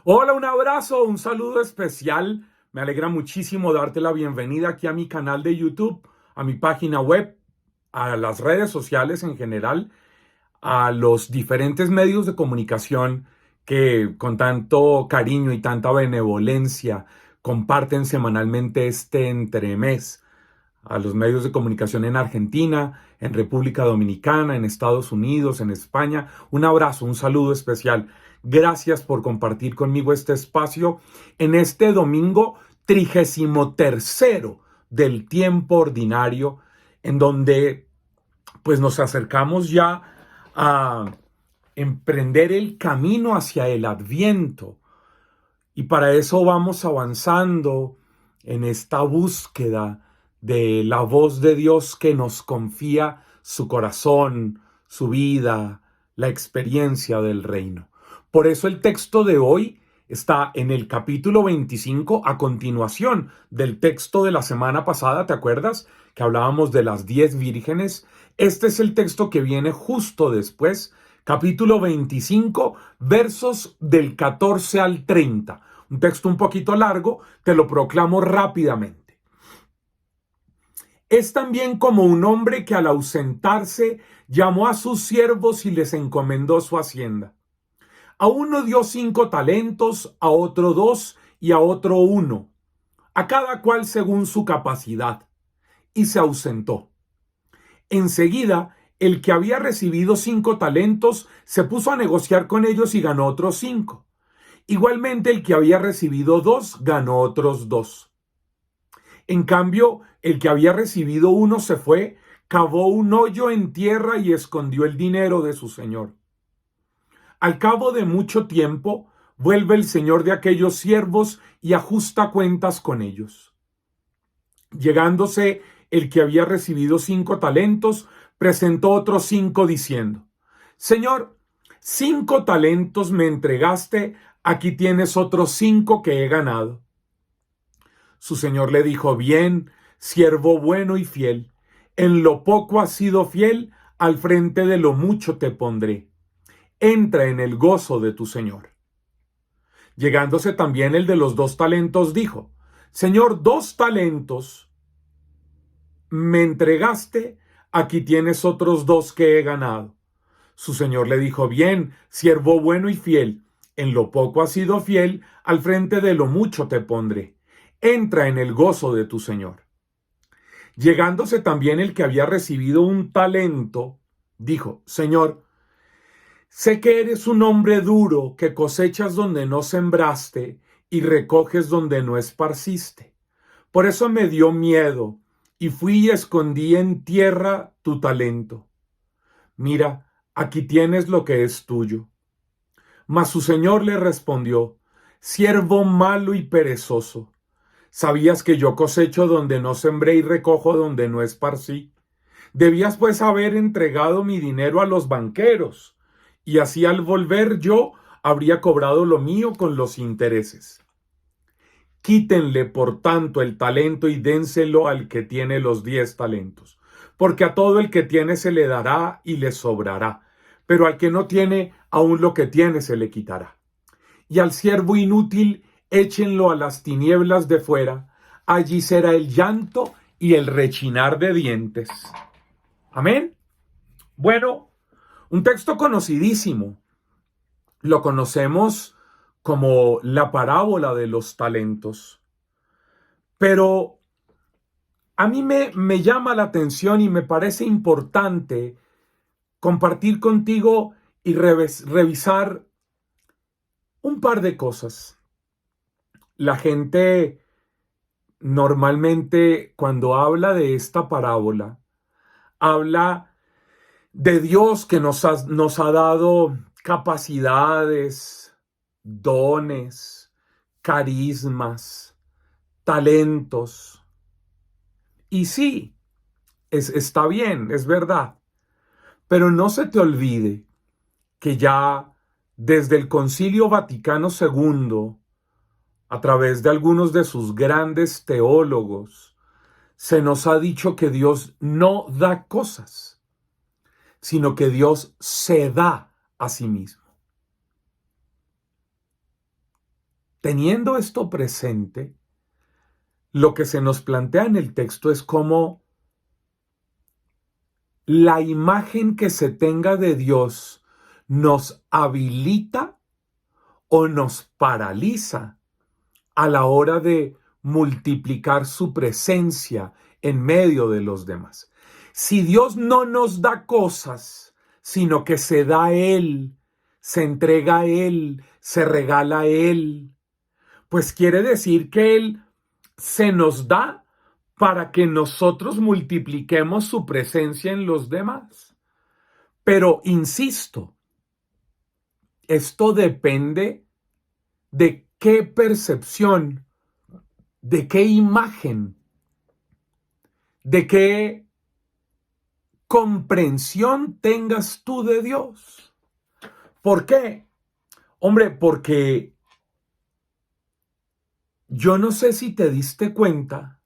Hola, un abrazo, un saludo especial. Me alegra muchísimo darte la bienvenida aquí a mi canal de YouTube, a mi página web, a las redes sociales en general, a los diferentes medios de comunicación que con tanto cariño y tanta benevolencia comparten semanalmente este entremés, a los medios de comunicación en Argentina, en República Dominicana, en Estados Unidos, en España. Un abrazo, un saludo especial. Gracias por compartir conmigo este espacio en este domingo 33º del tiempo ordinario, en donde pues nos acercamos ya a emprender el camino hacia el Adviento. Y para eso vamos avanzando en esta búsqueda de la voz de Dios que nos confía su corazón, su vida, la experiencia del reino. Por eso el texto de hoy está en el capítulo 25, a continuación del texto de la semana pasada. ¿Te acuerdas que hablábamos de las 10 vírgenes? Este es el texto que viene justo después, capítulo 25, versos del 14 al 30. Un texto un poquito largo, te lo proclamo rápidamente. Es también como un hombre que al ausentarse llamó a sus siervos y les encomendó su hacienda. A uno dio 5 talentos, a otro 2 y a otro 1, a cada cual según su capacidad, y se ausentó. Enseguida, el que había recibido 5 talentos se puso a negociar con ellos y ganó otros 5. Igualmente, el que había recibido 2 ganó otros 2. En cambio, el que había recibido 1 se fue, cavó un hoyo en tierra y escondió el dinero de su señor. Al cabo de mucho tiempo, vuelve el señor de aquellos siervos y ajusta cuentas con ellos. Llegándose el que había recibido 5 talentos, presentó otros 5 diciendo: Señor, 5 talentos me entregaste, aquí tienes otros 5 que he ganado. Su señor le dijo: Bien, siervo bueno y fiel, en lo poco has sido fiel, al frente de lo mucho te pondré. Entra en el gozo de tu señor. Llegándose también el de los 2 talentos, dijo: Señor, 2 talentos me entregaste, aquí tienes otros 2 que he ganado. Su señor le dijo: Bien, siervo bueno y fiel, en lo poco has sido fiel, al frente de lo mucho te pondré. Entra en el gozo de tu señor. Llegándose también el que había recibido un talento, dijo: Señor, sé que eres un hombre duro, que cosechas donde no sembraste y recoges donde no esparciste. Por eso me dio miedo y fui y escondí en tierra tu talento. Mira, aquí tienes lo que es tuyo. Mas su señor le respondió: Siervo malo y perezoso, ¿sabías que yo cosecho donde no sembré y recojo donde no esparcí? Debías pues haber entregado mi dinero a los banqueros, y así al volver yo habría cobrado lo mío con los intereses. Quítenle, por tanto, el talento y dénselo al que tiene los 10 talentos, porque a todo el que tiene se le dará y le sobrará, pero al que no tiene, aún lo que tiene se le quitará. Y al siervo inútil, échenlo a las tinieblas de fuera, allí será el llanto y el rechinar de dientes. Amén. Bueno, un texto conocidísimo. Lo conocemos como la parábola de los talentos. Pero a mí me llama la atención y me parece importante compartir contigo y revisar un par de cosas. La gente normalmente, cuando habla de esta parábola, habla de Dios que nos ha dado capacidades, dones, carismas, talentos. Y sí, está bien, es verdad. Pero no se te olvide que ya desde el Concilio Vaticano II, a través de algunos de sus grandes teólogos, se nos ha dicho que Dios no da cosas, sino que Dios se da a sí mismo. Teniendo esto presente, lo que se nos plantea en el texto es cómo la imagen que se tenga de Dios nos habilita o nos paraliza a la hora de multiplicar su presencia en medio de los demás. Si Dios no nos da cosas, sino que se da a Él, se entrega a Él, se regala a Él, pues quiere decir que Él se nos da para que nosotros multipliquemos su presencia en los demás. Pero, insisto, esto depende de qué percepción, de qué imagen, de qué comprensión tengas tú de Dios. ¿Por qué? Hombre, porque yo no sé si te diste cuenta,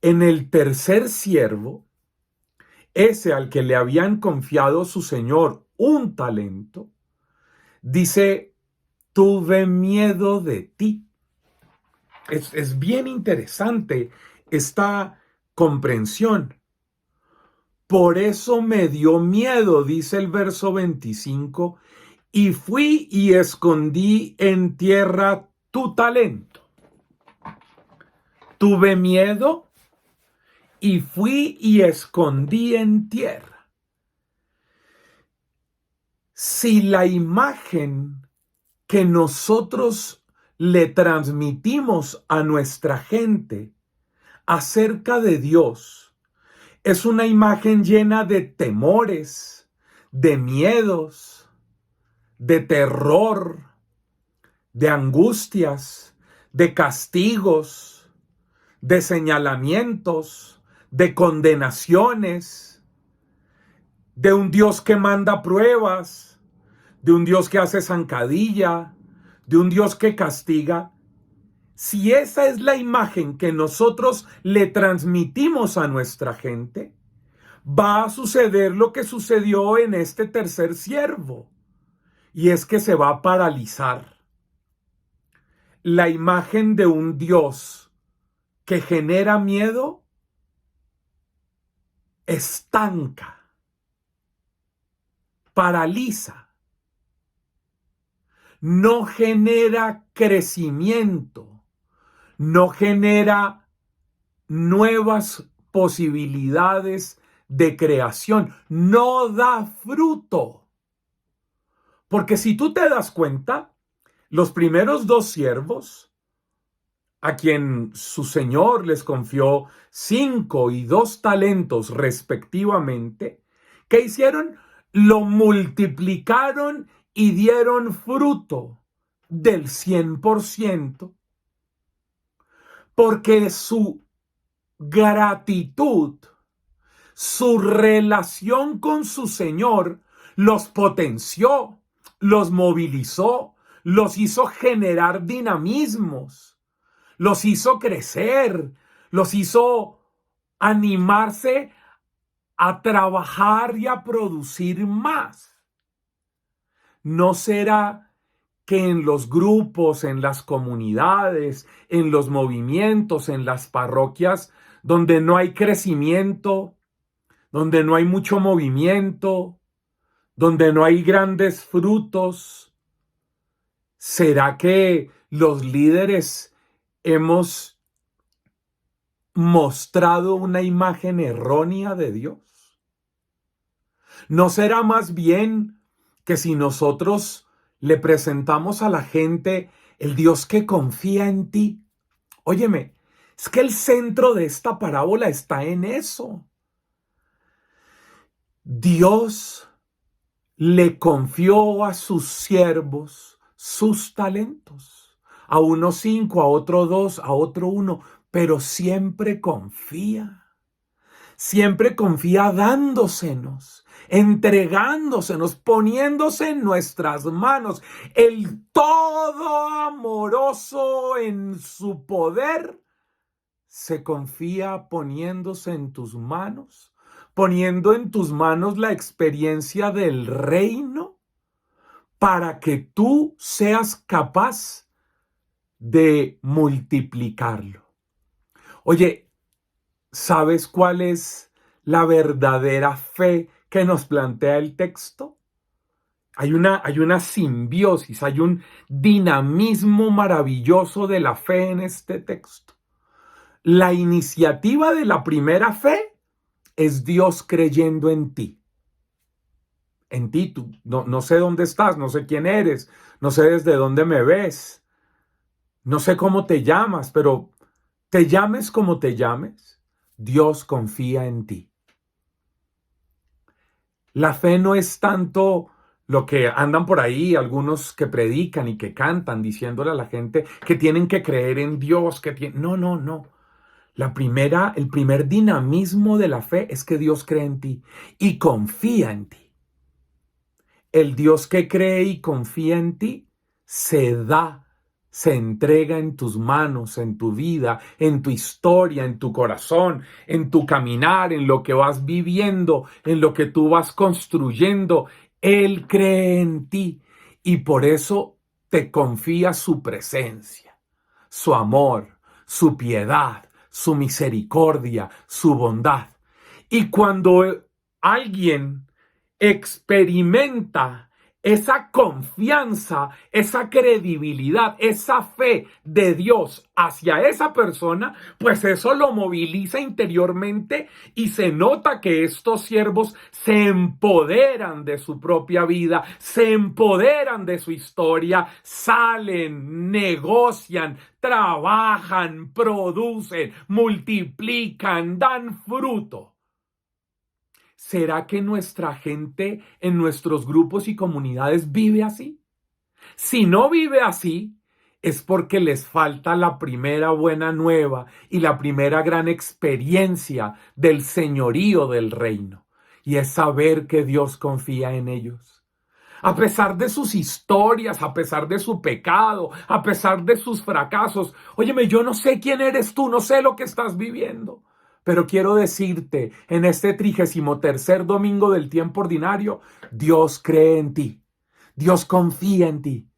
en el tercer siervo, ese al que le habían confiado su señor un talento, dice, tuve miedo de ti. Es bien interesante esta comprensión. Por eso me dio miedo, dice el verso 25, y fui y escondí en tierra tu talento. Tuve miedo y fui y escondí en tierra. Si la imagen que nosotros le transmitimos a nuestra gente acerca de Dios es una imagen llena de temores, de miedos, de terror, de angustias, de castigos, de señalamientos, de condenaciones, de un Dios que manda pruebas, de un Dios que hace zancadilla, de un Dios que castiga. Si esa es la imagen que nosotros le transmitimos a nuestra gente, va a suceder lo que sucedió en este tercer siervo, y es que se va a paralizar. La imagen de un Dios que genera miedo estanca, paraliza, no genera crecimiento, no genera nuevas posibilidades de creación, no da fruto. Porque si tú te das cuenta, los primeros dos siervos, a quien su señor les confió 5 y 2 talentos respectivamente, ¿qué hicieron? Lo multiplicaron y dieron fruto del 100%, porque su gratitud, su relación con su Señor los potenció, los movilizó, los hizo generar dinamismos, los hizo crecer, los hizo animarse a trabajar y a producir más. ¿No será que en los grupos, en las comunidades, en los movimientos, en las parroquias, donde no hay crecimiento, donde no hay mucho movimiento, donde no hay grandes frutos, será que los líderes hemos mostrado una imagen errónea de Dios? ¿No será más bien que si nosotros le presentamos a la gente el Dios que confía en ti? Óyeme, es que el centro de esta parábola está en eso. Dios le confió a sus siervos sus talentos. A uno 5, a otro 2, a otro 1, pero siempre confía. Siempre confía dándosenos, entregándosenos, poniéndose en nuestras manos. El todo amoroso en su poder se confía poniéndose en tus manos, poniendo en tus manos la experiencia del reino para que tú seas capaz de multiplicarlo. Oye, ¿sabes cuál es la verdadera fe que nos plantea el texto? Hay una simbiosis, hay un dinamismo maravilloso de la fe en este texto. La iniciativa de la primera fe es Dios creyendo en ti. En ti, tú, no sé dónde estás, no sé quién eres, no sé desde dónde me ves, no sé cómo te llamas, pero te llames como te llames, Dios confía en ti. La fe no es tanto lo que andan por ahí, algunos que predican y que cantan diciéndole a la gente que tienen que creer en Dios, No, no, no. El primer dinamismo de la fe es que Dios cree en ti y confía en ti. El Dios que cree y confía en ti se da, se entrega en tus manos, en tu vida, en tu historia, en tu corazón, en tu caminar, en lo que vas viviendo, en lo que tú vas construyendo. Él cree en ti y por eso te confía su presencia, su amor, su piedad, su misericordia, su bondad. Y cuando alguien experimenta esa confianza, esa credibilidad, esa fe de Dios hacia esa persona, pues eso lo moviliza interiormente y se nota que estos siervos se empoderan de su propia vida, se empoderan de su historia, salen, negocian, trabajan, producen, multiplican, dan fruto. ¿Será que nuestra gente en nuestros grupos y comunidades vive así? Si no vive así, es porque les falta la primera buena nueva y la primera gran experiencia del señorío del reino. Y es saber que Dios confía en ellos. A pesar de sus historias, a pesar de su pecado, a pesar de sus fracasos. Óyeme, yo no sé quién eres tú, no sé lo que estás viviendo. Pero quiero decirte, en este 33º domingo del tiempo ordinario, Dios cree en ti. Dios confía en ti.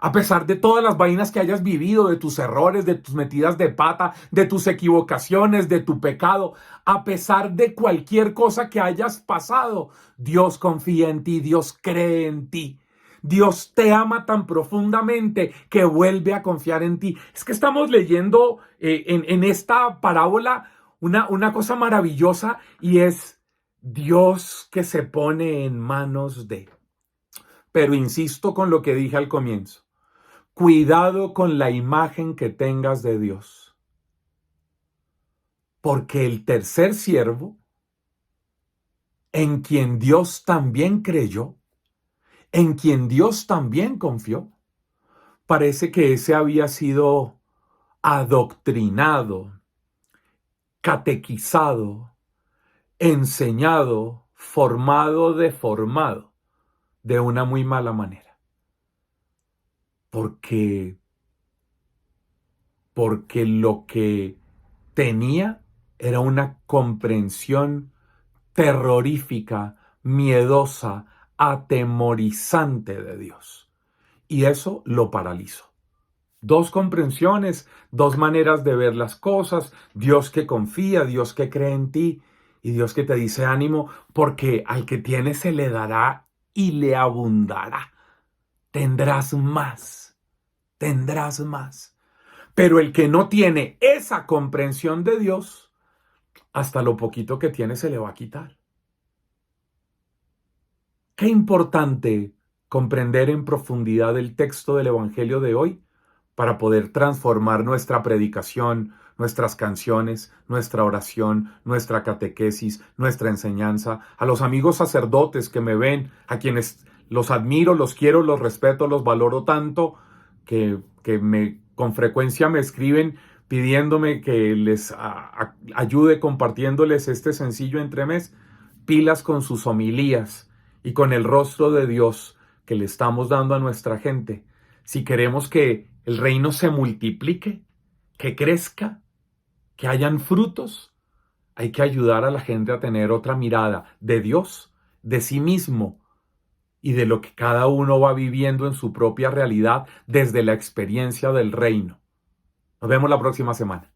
A pesar de todas las vainas que hayas vivido, de tus errores, de tus metidas de pata, de tus equivocaciones, de tu pecado, a pesar de cualquier cosa que hayas pasado, Dios confía en ti, Dios cree en ti. Dios te ama tan profundamente que vuelve a confiar en ti. Es que estamos leyendo en esta parábola una cosa maravillosa y es Dios que se pone en manos de. Pero insisto con lo que dije al comienzo. Cuidado con la imagen que tengas de Dios. Porque el tercer siervo, en quien Dios también creyó, en quien Dios también confió, parece que ese había sido adoctrinado, catequizado, enseñado, formado, deformado, de una muy mala manera. Porque lo que tenía era una comprensión terrorífica, miedosa, atemorizante de Dios. Y eso lo paralizó. Dos comprensiones, dos maneras de ver las cosas, Dios que confía, Dios que cree en ti y Dios que te dice ánimo, porque al que tiene se le dará y le abundará. Tendrás más, tendrás más. Pero el que no tiene esa comprensión de Dios, hasta lo poquito que tiene se le va a quitar. Qué importante comprender en profundidad el texto del Evangelio de hoy para poder transformar nuestra predicación, nuestras canciones, nuestra oración, nuestra catequesis, nuestra enseñanza. A los amigos sacerdotes que me ven, a quienes los admiro, los quiero, los respeto, los valoro tanto, que con frecuencia me escriben pidiéndome que les ayude compartiéndoles este sencillo entremés, pilas con sus homilías y con el rostro de Dios que le estamos dando a nuestra gente. Si queremos que el reino se multiplique, que crezca, que hayan frutos, hay que ayudar a la gente a tener otra mirada de Dios, de sí mismo y de lo que cada uno va viviendo en su propia realidad desde la experiencia del reino. Nos vemos la próxima semana.